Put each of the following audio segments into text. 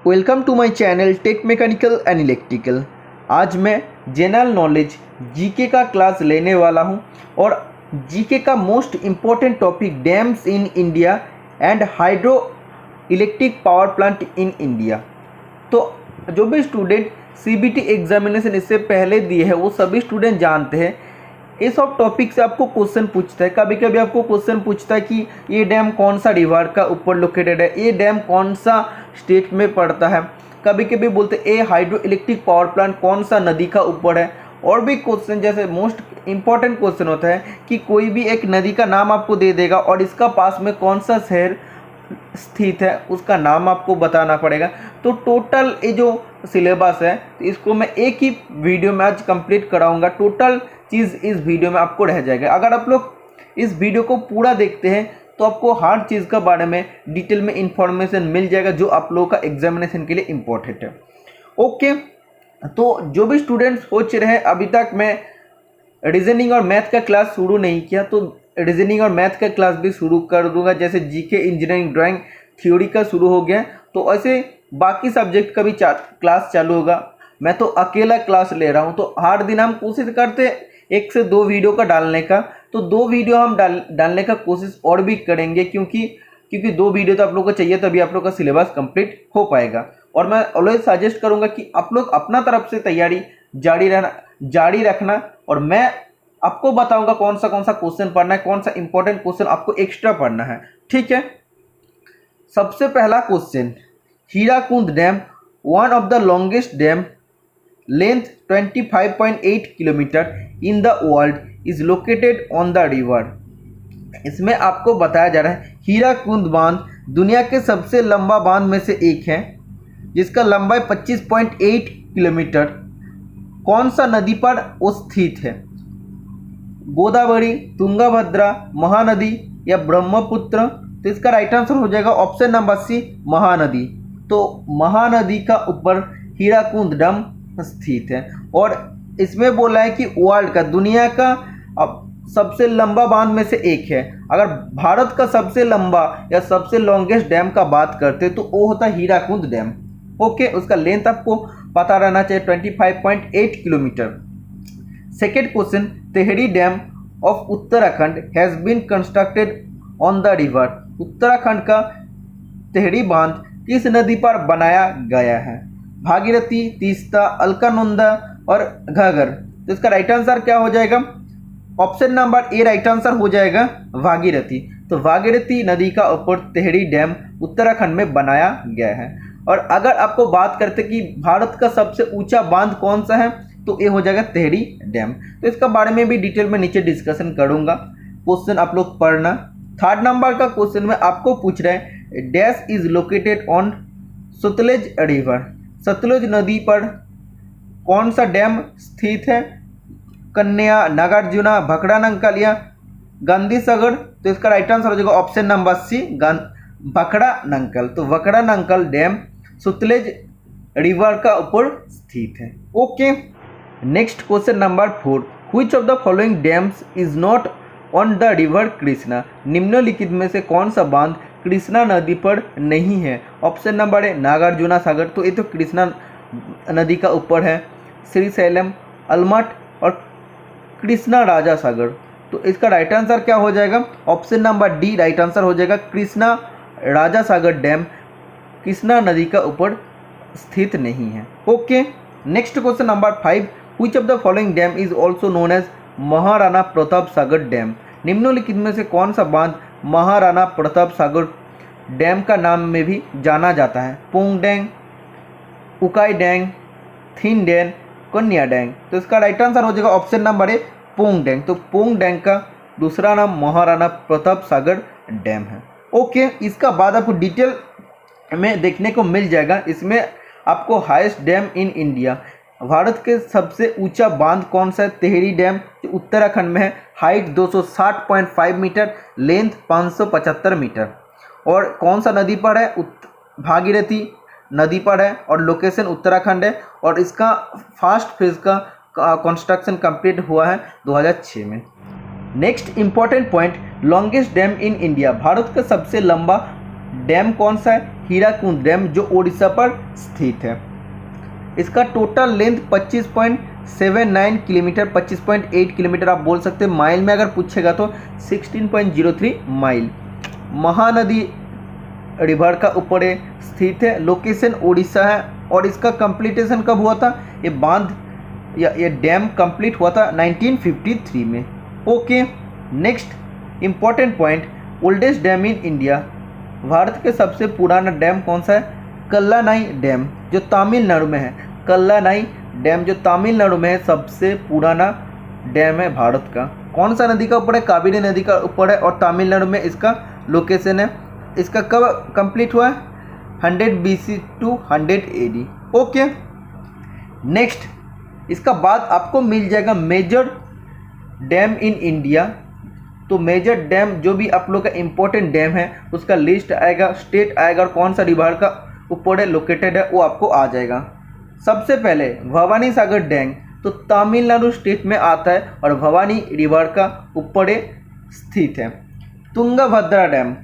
Welcome to my channel tech mechanical and electrical. आज मैं general knowledge GK का class लेने वाला हूं और जीके का most important topic dams in India and hydro electric power plant in India. तो जो भी स्टूडेंट सीबीटी एग्जामिनेशन इससे पहले दिए हैं वो सभी स्टूडेंट जानते हैं ये सब टॉपिक से आपको क्वेश्चन पूछता है। कभी कभी आपको क्वेश्चन पूछता है कि ये डैम कौन सा रिवर का ऊपर लोकेटेड है, ये डैम कौन सा स्टेट में पड़ता है। कभी कभी बोलते हैं ये हाइड्रो इलेक्ट्रिक पावर प्लांट कौन सा नदी का ऊपर है। और भी क्वेश्चन जैसे मोस्ट इम्पॉर्टेंट क्वेश्चन होता है कि कोई भी एक नदी का नाम आपको दे देगा और इसका पास में कौन सा शहर स्थित है उसका नाम आपको बताना पड़ेगा। तो टोटल ये जो सिलेबस है तो इसको मैं एक ही वीडियो में आज कंप्लीट कराऊंगा। टोटल चीज़ इस वीडियो में आपको रह जाएगा। अगर आप लोग इस वीडियो को पूरा देखते हैं तो आपको हर चीज़ के बारे में डिटेल में इंफॉर्मेशन मिल जाएगा जो आप लोगों का एग्जामिनेशन के लिए इम्पोर्टेंट है। ओके, तो जो भी स्टूडेंट्स सोच रहे हैं अभी तक मैं रीजनिंग और मैथ का क्लास शुरू नहीं किया तो रीजनिंग और मैथ का क्लास भी शुरू कर दूंगा। जैसे जीके, इंजीनियरिंग, ड्राइंग, थ्योरी का शुरू हो गया तो ऐसे बाकी सब्जेक्ट का भी क्लास चालू होगा। मैं तो अकेला क्लास ले रहा हूँ तो हर दिन हम कोशिश करते हैं 1 से 2 वीडियो का डालने का। तो 2 वीडियो हम डालने का कोशिश और भी करेंगे क्योंकि 2 वीडियो तो आप लोग को चाहिए तभी आप लोग का सिलेबस कंप्लीट हो पाएगा। और मैं ऑलवेज सजेस्ट करूँगा कि आप लोग अपना तरफ से तैयारी जारी रखना और मैं आपको बताऊंगा कौन सा क्वेश्चन पढ़ना है, कौन सा इंपॉर्टेंट क्वेश्चन आपको एक्स्ट्रा पढ़ना है। ठीक है, सबसे पहला question, Hirakud dam one of the longest dam length 25.8 kilometre in the world is located on the river. इसमें आपको बताया जा रहा है हीराकुंड बांध दुनिया के सबसे लंबा बांध में से एक है जिसका लंबाई 25.8 किलोमीटर कौन सा नदी पर वो स्थित है? गोदावरी, तुंगभद्रा, महानदी या ब्रह्मपुत्र? तो इसका राइट आंसर हो जाएगा ऑप्शन नंबर सी, महानदी। तो महानदी का ऊपर हीराकुंड डैम स्थित है और इसमें बोला है कि वर्ल्ड का, दुनिया का सबसे लंबा बांध में से एक है। अगर भारत का सबसे लंबा या सबसे लॉन्गेस्ट डैम का बात करते तो वो होता है हीराकुंड डैम। ओके, उसका लेंथ आपको पता रहना चाहिए 25.8 kilometre. Second question, Tehri dam of Uttarakhand has been constructed on the river. Uttarakhand का तेहरी बांध किस नदी पर बनाया गया है? भागीरथी, तीस्ता, अलकनंदा और घाघर? तो इसका राइट आंसर क्या हो जाएगा? Option number A right answer हो जाएगा भागीरथी। तो भागीरथी नदी का ऊपर तेहरी डैम उत्तराखंड में बनाया गया है। और अगर आपको बात करते कि भारत का सबसे ऊंचा बांध कौन सा है तो ये हो जाएगा तेहरी डैम। तो इसका बारे में भी डिटेल में नीचे डिस्कशन करूंगा, क्वेश्चन आप लोग पढ़ना। थर्ड नंबर का क्वेश्चन में आपको पूछ रहे हैं dash is located on Sutlej river. Sutlej नदी पर कौन सा डैम स्थित है? कन्या, नागार्जुना, भखड़ा नंकल या गांधी सागर? तो इसका राइट आंसर हो जाएगा ऑप्शन नंबर सी, भखड़ा नंकल। तो भखड़ा नंकल डैम सतलुज रिवर का ऊपर स्थित है। Okay, next question number 4, which of the following dams is not on the river Krishna. निम्नलिखित में से कौन सा बांध कृष्णा नदी पर नहीं है? ऑप्शन नंबर ए नागार्जुना सागर, तो ये तो कृष्णा नदी का ऊपर है। श्रीशैलम, अलमट और कृष्णा राजा सागर? तो इसका राइट आंसर क्या हो जाएगा? Option number D right answer हो जाएगा। कृष्णा राजा सागर डैम कृष्णा नदी का ऊपर स्थित नहीं है। Okay, next question number 5, which of the following dam is also known as Maharana Pratap Sagar dam. निम्नलिखित में से कौन सा बांध महाराणा प्रताप सागर डैम का नाम में भी जाना जाता है? Pong dang, Ukai dang, thin dang, कन्या डैंग? तो इसका राइट आंसर हो जाएगा option number A, Pong dang. तो पोंग डैंग का दूसरा नाम महाराणा प्रताप सागर डैम है। ओके, इसका बाद आपको डिटेल में देखने को मिल जाएगा। इसमें आपको highest dam in India, Bharat के सबसे ऊंचा बांध कौन सा है? तेहरी डैम जो उत्तराखंड में है, हाइट 260.5 मीटर, लेंथ 575 मीटर। और कौन सा नदी पर है? भागीरथी नदी पर है और लोकेशन उत्तराखंड है। और इसका फर्स्ट फेज का कंस्ट्रक्शन कंप्लीट हुआ है 2006 में। Next important point, longest dam in India, Bharat का सबसे लंबा डैम कौन सा है? हीराकुंड डैम जो उड़ीसा पर स्थित है। इसका टोटल लेंथ 25.79 किलोमीटर, 25.8 किलोमीटर आप बोल सकते हैं। माइल में अगर पूछेगा तो 16.03 माइल। महानदी रिवर का ऊपर स्थित है। लोकेशन उड़ीसा है। और इसका कंप्लीटेशन कब हुआ था? ये बांध या ये डैम कंप्लीट हुआ था 1953 में। Okay, next important point, oldest dam in India. Bharat के सबसे पुराना डैम कौन सा है? कल्लानाई डैम जो तमिलनाडु में है। कल्लानाई डैम जो तमिलनाडु में है, सबसे पुराना डैम है भारत का। कौन सा नदी का ऊपर है? कावेरी नदी का ऊपर है और तमिलनाडु में इसका लोकेशन है। इसका कब कंप्लीट हुआ है? 100 BC to 100 AD। Okay, next इसका बाद आपको मिल जाएगा मेजर डैम इन इंडिया। तो मेजर डैम जो भी आप लोग का इम्पोर्टेंट डैम है उसका लिस्ट आएगा, स्टेट आएगा और कौन सा रिवर का ऊपर है लोकेटेड है वो आपको आ जाएगा। सबसे पहले भवानी सागर डैम तो तमिलनाडु स्टेट में आता है और भवानी रिवर का ऊपर स्थित है। तुंगभद्रा डैम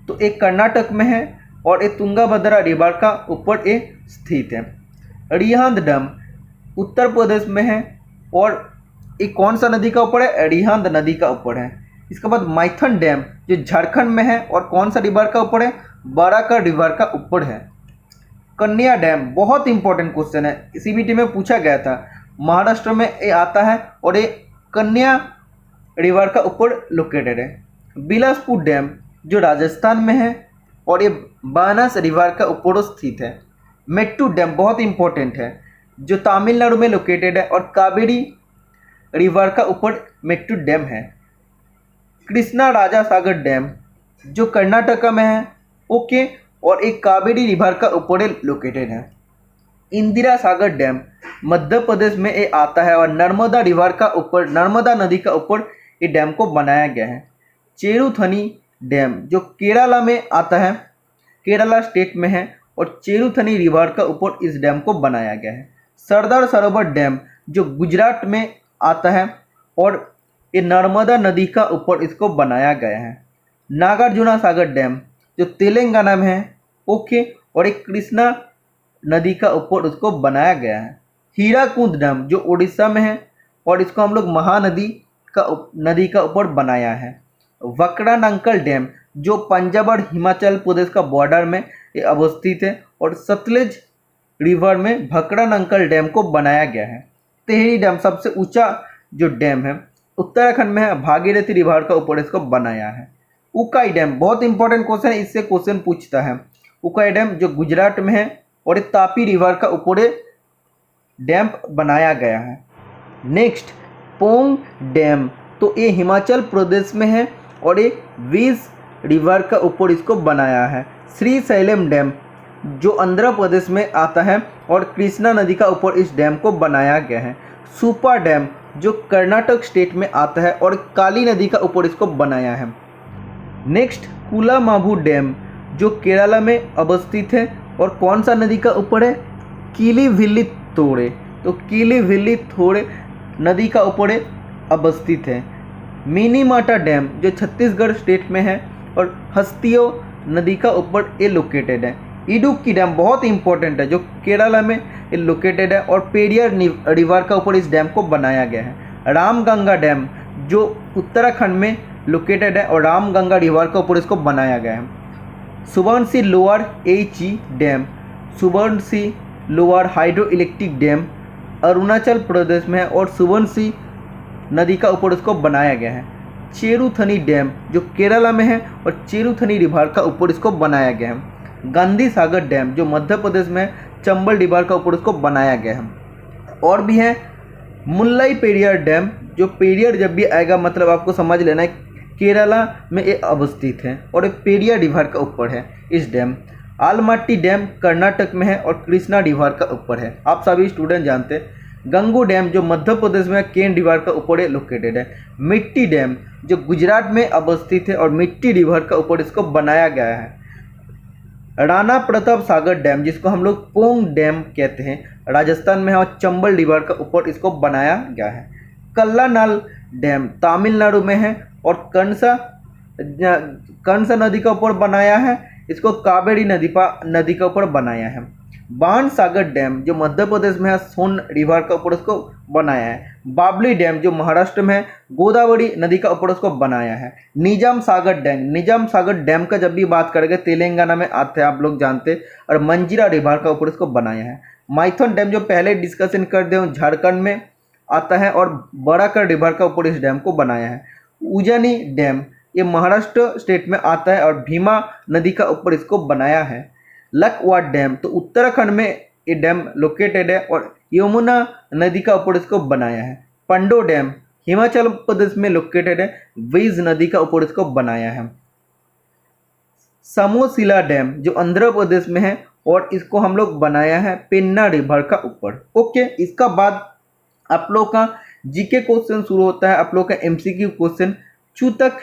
तो एक कर्नाटक में है और एक तुंगभद्रा रिवर का ऊपर स्थित है। रिहांद डैम उत्तर प्रदेश में है और एक कौन सा नदी का ऊपर है? रिहांद नदी का ऊपर है। इसके बाद माइथन डैम जो झारखंड में है और कौन सा रिवर का ऊपर है? बराकर रिवर का ऊपर है। कन्या डैम बहुत इंपॉर्टेंट क्वेश्चन है, CBT में पूछा गया था। महाराष्ट्र में ये आता है और ये कन्या रिवर का ऊपर लोकेटेड है। बिलासपुर डैम जो राजस्थान में है और ये बानस रिवर का ऊपर स्थित है। मेट्टू डैम बहुत इंपॉर्टेंट है जो तमिलनाडु में लोकेटेड है और कावेरी रिवर का ऊपर मेट्टू डैम है। कृष्णा राजा सागर डैम जो कर्नाटक में है, ओके, और एक कावेरी रिवर का ऊपर लोकेटेड है। इंदिरा सागर डैम मध्य प्रदेश में ये आता है और नर्मदा रिवर का ऊपर, नर्मदा नदी का ऊपर ये डैम को बनाया गया है। चेरुथनी डैम जो केरला में आता है, केरला स्टेट में है और चेरुथनी रिवर का ऊपर इस डैम को बनाया गया है। सरदार सरोवर डैम जो गुजरात में आता है और ये नर्मदा नदी का ऊपर इसको बनाया गया है। नागार्जुना सागर डैम जो तेलंगाना में है, ओके, और एक कृष्णा नदी का ऊपर उसको बनाया गया है। हीराकुंड डैम जो उड़ीसा में है और इसको हम लोग महानदी नदी का ऊपर बनाया है। वक्रानंकल डैम जो पंजाब और हिमाचल प्रदेश का बॉर्डर में ये अवस्थित है और सतलुज रिवर में भकरानंकल डैम को बनाया गया है। टिहरी डैम सबसे ऊंचा जो डैम है उत्तराखंड में है, भागीरथी रिवर का ऊपर इसको बनाया है। उकाई डैम बहुत इंपॉर्टेंट क्वेश्चन है, इससे क्वेश्चन पूछता है। उकाई डैम जो गुजरात में है और ये तापी रिवर का ऊपर डैम बनाया गया है। नेक्स्ट पोंग डैम तो ये हिमाचल प्रदेश में है और ये वीस रिवर का ऊपर इसको बनाया है। श्री शैलम डैम जो आंध्र प्रदेश में आता है और कृष्णा नदी का ऊपर इस डैम को बनाया गया है। सुपा डैम जो कर्नाटक स्टेट में आता है और काली नदी का ऊपर इसको बनाया है। नेक्स्ट कुलामाभू डैम जो केरला में अवस्थित है और कौन सा नदी का ऊपर है? किलीविल्लीतोरे, तो किलीविल्लीतोरे नदी का ऊपर अवस्थित है। मिनीमाटा डैम जो छत्तीसगढ़ स्टेट में है और हस्तियो नदी का ऊपर ये लोकेटेड है। इडुक्की डैम बहुत इंपॉर्टेंट है जो केरला में ये लोकेटेड है और पेरियार रिवर का ऊपर इस डैम को बनाया गया है। रामगंगा डैम जो उत्तराखंड में लोकेटेड है और रामगंगा रिवर का ऊपर इसको बनाया गया है। सुबर्णसी लोअर एची dam, Subansiri lower hydro electric dam Arunachal Pradesh में है और सुबर्णसी नदी का ऊपर इसको बनाया गया है। चेरुथनी डैम जो केरला में है और चेरुथनी रिवर का ऊपर इसको बनाया गया है। गांधी सागर डैम जो मध्य प्रदेश में चंबल रिवर का ऊपर इसको बनाया गया है। और भी है मुल्लाई पेरियार डैम जो पेरियार जब भी आएगा मतलब आपको समझ लेना है केरला में ये अवस्थित है और ये पेरियार रिवर का ऊपर है इस डैम। आलमाटी डैम कर्नाटक में है और कृष्णा रिवर का ऊपर है, आप सभी स्टूडेंट जानते हैं। गंगू डैम जो मध्य प्रदेश में केन रिवर का ऊपर लोकेटेड है। मिट्टी डैम जो गुजरात में अवस्थित है और मिट्टी रिवर का ऊपर इसको बनाया गया है। राणा प्रताप सागर डैम जिसको हम लोग पोंग डैम कहते हैं राजस्थान में है और चंबल रिवर का ऊपर इसको बनाया गया है। कल्लानाल डैम तमिलनाडु में है और कंसा नदी का ऊपर बनाया है। इसको कावेरी नदी के ऊपर बनाया है। बाण सागर डैम जो मध्य प्रदेश में है, सोन रिवर के ऊपर उसको बनाया है। बाबली डैम जो महाराष्ट्र में है, गोदावरी नदी का ऊपर उसको बनाया है। निजाम सागर डैम का जब भी बात करेंगे तेलंगाना में आता है, आप लोग जानते हैं, और मंजीरा रिवर का ऊपर उसको बनाया है। माइथन डैम जो पहले डिस्कशन कर दे झारखंड में आता है और बड़ाकर रिवर का ऊपर इस डैम को बनाया है। उजानी डैम ये महाराष्ट्र स्टेट में आता है और भीमा नदी का ऊपर इसको बनाया है। लकवाट डैम तो उत्तराखंड में ये डैम लोकेटेड है और यमुना नदी का ऊपर इसको बनाया है। पंडो डैम हिमाचल प्रदेश में लोकेटेड है, वीज नदी का ऊपर इसको बनाया है। समोशिला डैम जो आंध्र प्रदेश में है और इसको हम लोग बनाया है पेन्ना रिवर का ऊपर। ओके, इसका बाद आप लोग का जीके क्वेश्चन शुरू होता है, आप लोग का MCQ question. Chutak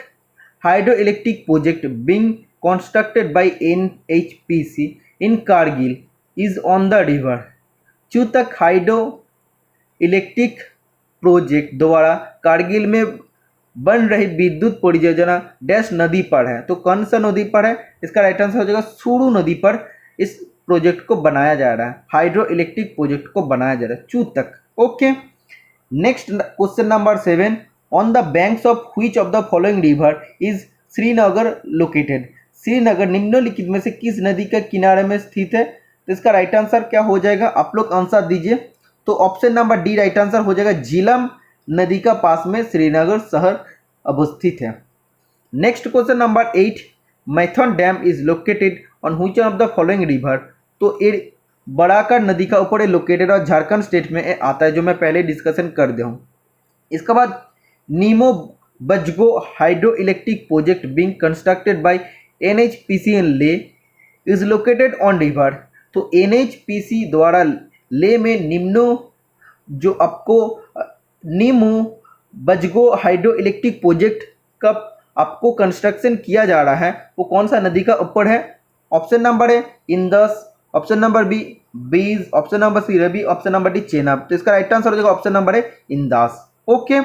hydro electric project being constructed by NHPC in Kargil is on the river। Chutak hydro electric project द्वारा कारगिल में बन रही विद्युत परियोजना डैश नदी पर है। तो कौन सा नदी पर है? इसका राइट आंसर हो जाएगा सुरु नदी पर इस प्रोजेक्ट को बनाया जा रहा है, हाइड्रो इलेक्ट्रिक प्रोजेक्ट को बनाया जा रहा है Chutak. Okay, next question number 7, on the banks of which of the following river is Srinagar located. Srinagar निम्नलिखित में से किस नदी के किनारे में स्थित है? तो इसका राइट आंसर क्या हो जाएगा? आप लोग आंसर दीजिए। तो option number D right answer हो जाएगा। झीलम नदी का पास में श्रीनगर शहर अवस्थित है। Next question number 8, Maithon dam is located on which of the following river. तो ये बड़ाकर नदी का ऊपर लोकेटेड और झारखंड स्टेट में आता है, जो मैं पहले डिस्कशन कर दिया हूँ। इसके बाद Nimoo Bazgo hydro electric project being constructed by NHPC in Leh is located on river. तो NHPC द्वारा ले में निम्नो जो आपको Nimoo Bazgo hydro electric project का आपको कंस्ट्रक्शन किया जा रहा है, वो कौन सा नदी का ऊपर है? ऑप्शन नंबर है Indus, option number B Beas, option number C Ravi, option number D Chenab. तो इसका राइट आंसर हो जाएगा ऑप्शन नंबर है Indus. Okay,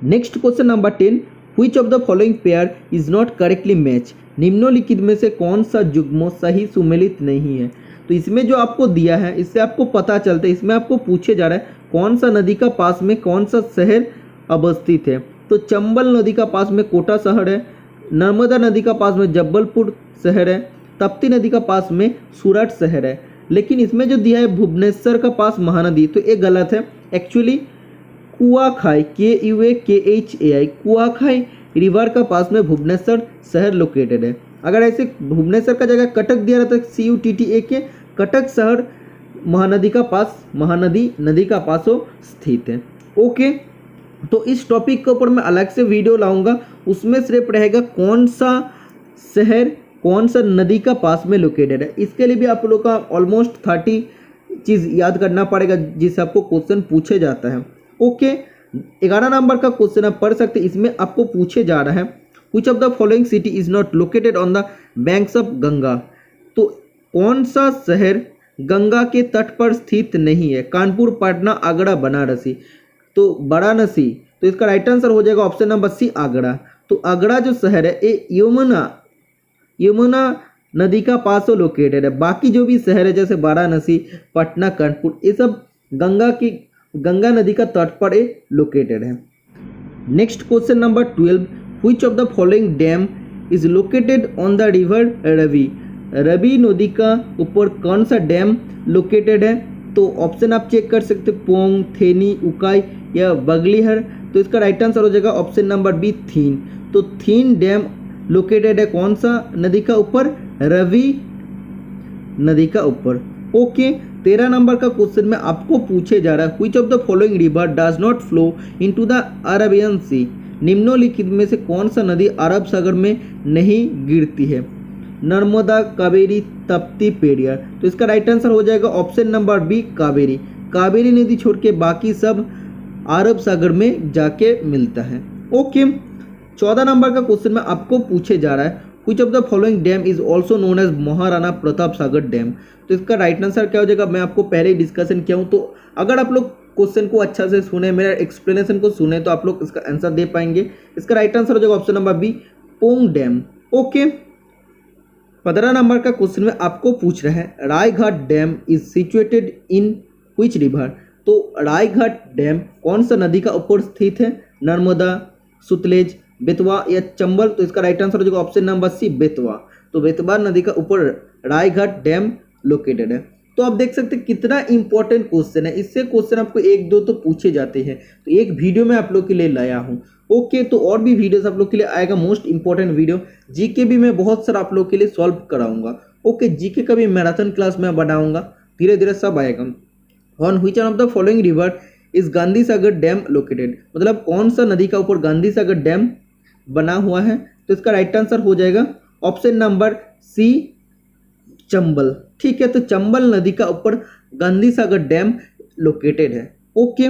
next question number 10, which of the following pair is not correctly match. निम्नलिखित में से कौन सा जुग्म सही सुमेलित नहीं है। तो इसमें जो आपको दिया है इससे आपको पता चलता है, इसमें आपको पूछे जा रहा है कौन सा नदी का पास में कौन सा शहर अवस्थित है। तो चंबल नदी का पास में कोटा शहर है, नर्मदा नदी का पास में जबलपुर शहर है, तप्ती नदी का पास में सूरत शहर है। लेकिन इसमें जो दिया है भुवनेश्वर का पास महानदी, तो ये गलत है। Actually Kuakhai KUAKHAI Kuakhai river का पास में भुवनेश्वर शहर लोकेटेड है। अगर ऐसे भुवनेश्वर का जगह कटक दिया रहता है CUTTAK, कटक शहर महानदी नदी का पास स्थित है। ओके, तो इस टॉपिक के ऊपर मैं अलग से वीडियो लाऊंगा, उसमें सिर्फ रहेगा कौन सा शहर कौन सा नदी का पास में लोकेटेड है। इसके लिए भी आप लोग का ऑलमोस्ट 30 चीज़ याद करना पड़ेगा जिससे आपको क्वेश्चन पूछे जाता है। ओके, 11 नंबर का क्वेश्चन आप पढ़ सकते हैं। इसमें आपको पूछे जा रहा है which of the following city is not located on the banks of Ganga. तो कौन सा शहर गंगा के तट पर स्थित नहीं है? कानपुर, पटना, आगरा, बनारसी। तो वाराणसी। तो इसका राइट आंसर हो जाएगा ऑप्शन नंबर सी आगरा। तो आगरा जो शहर है ये यमुना नदी का पास लोकेटेड है। बाकी जो भी शहर है जैसे वाराणसी, पटना, कानपुर, ये सब गंगा नदी का तट पर लोकेटेड है। Next question number 12, which of the following dam is located on the river Ravi. Ravi नदी का ऊपर कौन सा डैम लोकेटेड है? तो ऑप्शन आप चेक कर सकते पोंग, थेनी, उकाई या बगलीहर। तो इसका राइट आंसर हो जाएगा ऑप्शन नंबर बी थीन। तो थीन डैम लोकेटेड है कौन सा नदी का ऊपर? रवि नदी का ऊपर। ओके, 13 नंबर का क्वेश्चन में आपको पूछे जा रहा है which of the following river does not flow into the Arabian sea. निम्नलिखित में से कौन सा नदी अरब सागर में नहीं गिरती है? नर्मदा, कावेरी, तप्ती, पेरियार। तो इसका राइट आंसर हो जाएगा option number B Kaveri. Kaveri नदी छोड़ के बाकी सब अरब सागर में जाके मिलता है। ओके, 14 नंबर का क्वेश्चन में आपको पूछे जा रहा है which of the following dam is also known as Maharana Pratap Sagar dam. तो इसका राइट आंसर क्या हो जाएगा? मैं आपको पहले ही डिस्कशन किया हूँ। तो अगर आप लोग क्वेश्चन को अच्छा से सुने, मेरा एक्सप्लेनेशन को सुने, तो आप लोग इसका आंसर दे पाएंगे। इसका राइट आंसर हो जाएगा option number B Pong dam. Okay, 15 number का क्वेश्चन में आपको पूछ रहे हैं Rajghat dam is situated in which river. तो रायघाट डैम कौन सा नदी का ऊपर स्थित है? नर्मदा, सुतलेज, बेतवा या चंबल। तो इसका राइट आंसर हो जाएगा ऑप्शन नंबर सी, बेतवा। तो बेतवा नदी का ऊपर रायघाट डैम लोकेटेड है। तो आप देख सकते हैं कितना इंपॉर्टेंट क्वेश्चन है। इससे क्वेश्चन आपको एक दो तो पूछे जाते हैं, तो एक वीडियो में आप लोग के लिए लाया हूँ। ओके, तो और भी वीडियोस आप लोग के लिए आएगा, मोस्ट इंपॉर्टेंट वीडियो। जीके भी मैं बहुत सारा आप लोग के लिए सॉल्व कराऊंगा। ओके, जीके का भी मैराथन क्लास मैं बनाऊंगा, धीरे धीरे सब आएगा। On which of the following river is Gandhi Sagar dam located, मतलब कौन सा नदी का ऊपर गांधी सागर डैम बना हुआ है? तो इसका राइट आंसर हो जाएगा ऑप्शन नंबर सी, चंबल। ठीक है, तो चंबल नदी का ऊपर गांधी सागर डैम लोकेटेड है। ओके,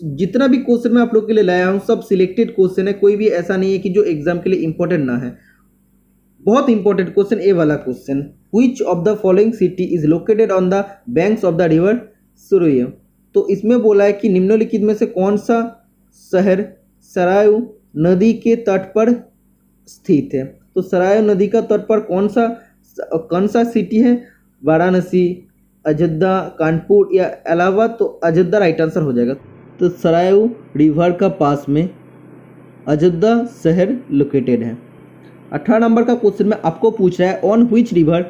जितना भी क्वेश्चन मैं आप लोग के लिए लाया हूँ सब सिलेक्टेड क्वेश्चन है, कोई भी ऐसा नहीं है कि जो एग्जाम के लिए इंपॉर्टेंट ना है। बहुत इंपॉर्टेंट क्वेश्चन ए वाला question, which of the following city is located on the banks of the river Saryu. तो इसमें बोला है कि निम्नलिखित में से कौन सा शहर सरायू नदी के तट पर स्थित है। तो सरायू नदी का तट पर कौन सा सिटी है? वाराणसी, अयोध्या, कानपुर या इलाहाबाद। तो अयोध्या राइट आंसर हो जाएगा। तो सरायू रिवर का पास में अयोध्या शहर लोकेटेड है। 18 नंबर का क्वेश्चन में आपको पूछ रहा है on which river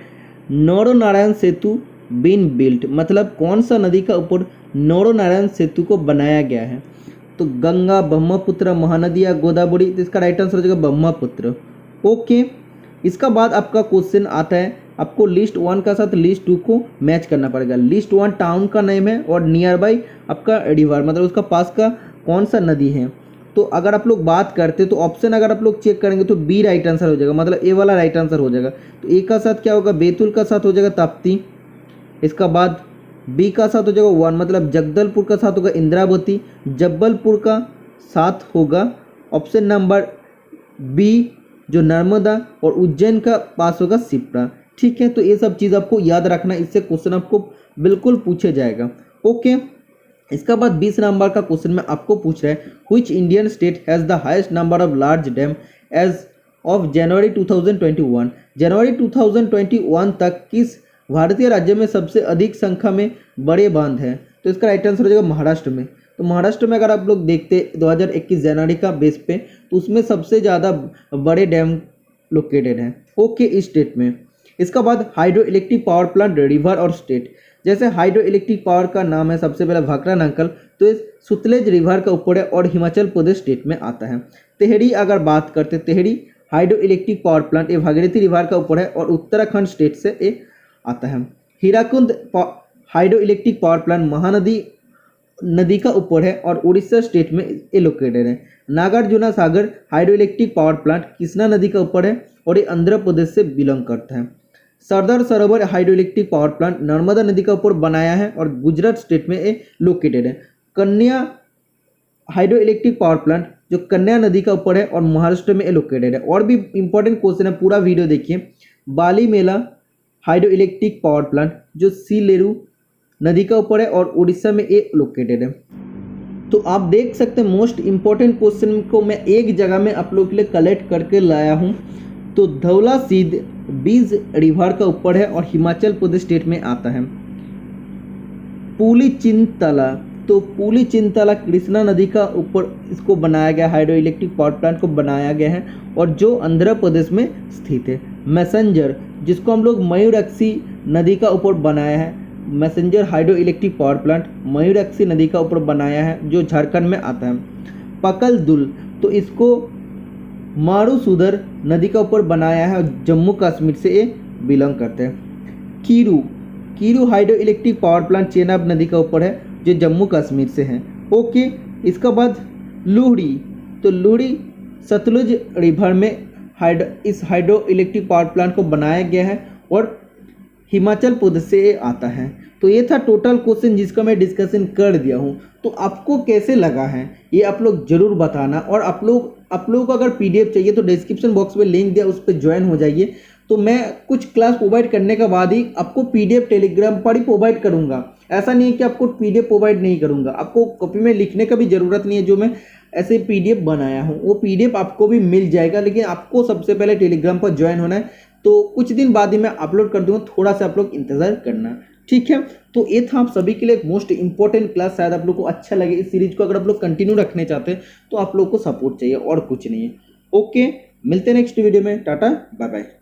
Naranarayan Setu been built, मतलब कौन सा नदी का ऊपर नौरो-नारायण सेतु को बनाया गया है? तो गंगा, ब्रह्मपुत्र, महानदी या गोदावरी। तो इसका राइट आंसर हो जाएगा ब्रह्मपुत्र। ओके, इसका बाद आपका क्वेश्चन आता है, आपको लिस्ट 1 का साथ लिस्ट 2 को मैच करना पड़ेगा। लिस्ट 1 टाउन का नेम है और नियर बाई आपका रिवर, मतलब उसका पास का कौन सा नदी है। तो अगर आप लोग बात करते तो ऑप्शन अगर आप लोग चेक करेंगे तो बी राइट आंसर हो जाएगा, मतलब ए वाला राइट आंसर हो जाएगा। तो ए का साथ क्या होगा? बैतूल का साथ हो जाएगा ताप्ती। इसका बाद बी का साथ हो जाएगा 1, मतलब जगदलपुर का साथ होगा इंद्रावती। जबलपुर का साथ होगा ऑप्शन नंबर बी जो नर्मदा, और उज्जैन का पास होगा शिप्रा। ठीक है, तो ये सब चीज़ आपको याद रखना, इससे क्वेश्चन आपको बिल्कुल पूछे जाएगा। ओके, इसका बाद 20 नंबर का क्वेश्चन में आपको पूछ रहा है which Indian state has the highest number of large dam as of January 2021। जनवरी 2021 तक किस भारतीय राज्य में सबसे अधिक संख्या में बड़े बांध हैं? तो इसका राइट आंसर हो जाएगा महाराष्ट्र में। तो महाराष्ट्र में अगर आप लोग देखते 2021 जनवरी का बेस पे, तो उसमें सबसे ज़्यादा बड़े डैम लोकेटेड हैं। ओके, इस स्टेट में। इसका बाद hydro electric power plant, river और स्टेट। जैसे हाइड्रो इलेक्ट्रिक पावर का नाम है सबसे पहले भाखड़ा नंकल, तो इस सुतलेज रिवर का ऊपर है और हिमाचल प्रदेश स्टेट में आता है। तेहरी अगर बात करते, Tehri hydro electric power plant ये भागीरथी रिवर का ऊपर है और उत्तराखंड स्टेट से ये आता है। Hirakud hydro electric power plant Mahanadi नदी का ऊपर है और उड़ीसा स्टेट में ये लोकेटेड है। Nagarjuna Sagar hydro electric power plant Krishna नदी का ऊपर है और ये आंध्र प्रदेश से बिलोंग करता है। Sardar Sarovar hydro electric power plant Narmada नदी का ऊपर बनाया है और गुजरात स्टेट में ये लोकेटेड है। कन्या हाइड्रो इलेक्ट्रिक पावर प्लांट जो कन्या नदी का ऊपर है और महाराष्ट्र में ये लोकेटेड है। और भी इंपॉर्टेंट क्वेश्चन है, पूरा वीडियो देखिए। बाली मेला हाइड्रो इलेक्ट्रिक पावर प्लांट जो सीलेरू नदी का ऊपर है और उड़ीसा में ये लोकेटेड है। तो आप देख सकते हैं मोस्ट इंपॉर्टेंट क्वेश्चन को मैं एक जगह में आप लोग के लिए कलेक्ट करके लाया हूँ। तो धौला सीध बीज रिवर का ऊपर है और हिमाचल प्रदेश स्टेट में आता है। पुलिचिंतला, तो पुलिचिंतला कृष्णा नदी का ऊपर इसको बनाया गया, हाइड्रो इलेक्ट्रिक पावर प्लांट को बनाया गया है और जो आंध्र प्रदेश में स्थित है। मैसेंजर जिसको हम लोग मयूरक्षी नदी का ऊपर बनाया है, Massanjore hydro electric power plant Mayurakshi नदी का ऊपर बनाया है जो झारखंड में आता है। पकलदुल तो इसको मारूसुदर नदी का ऊपर बनाया है और जम्मू कश्मीर से ये बिलोंग करते हैं। Kiru hydro electric power plant Chenab नदी का ऊपर है जो जम्मू कश्मीर से है। ओके, इसका बाद लुहड़ी, तो लुहड़ी सतलुज रिवर में इस हाइड्रो इलेक्ट्रिक पावर प्लांट को बनाया गया है और हिमाचल प्रदेश से आता है। तो ये था टोटल क्वेश्चन जिसका मैं डिस्कशन कर दिया हूँ। तो आपको कैसे लगा है ये आप लोग जरूर बताना। और आप लोग को अगर पीडीएफ चाहिए तो डिस्क्रिप्शन बॉक्स में लिंक दिया, उस पर ज्वाइन हो जाइए। तो मैं कुछ क्लास प्रोवाइड करने के बाद ही आपको पीडीएफ टेलीग्राम पर ही प्रोवाइड करूँगा। ऐसा नहीं है कि आपको पीडीएफ प्रोवाइड नहीं करूँगा, आपको कॉपी में लिखने का भी ज़रूरत नहीं है। जो मैं ऐसे पीडीएफ बनाया हूँ वो पीडीएफ आपको भी मिल जाएगा, लेकिन आपको सबसे पहले टेलीग्राम पर ज्वाइन होना है, तो कुछ दिन बाद ही मैं अपलोड कर दूँगा, थोड़ा सा आप लोग इंतज़ार करना, ठीक है। तो ये था आप सभी के लिए एक मोस्ट इंपॉर्टेंट क्लास, शायद आप लोग को अच्छा लगे। इस सीरीज को अगर आप लोग कंटिन्यू रखने चाहते हैं तो आप लोग को सपोर्ट चाहिए और कुछ नहीं है। ओके, मिलते हैं नेक्स्ट वीडियो में। Tata bye bye.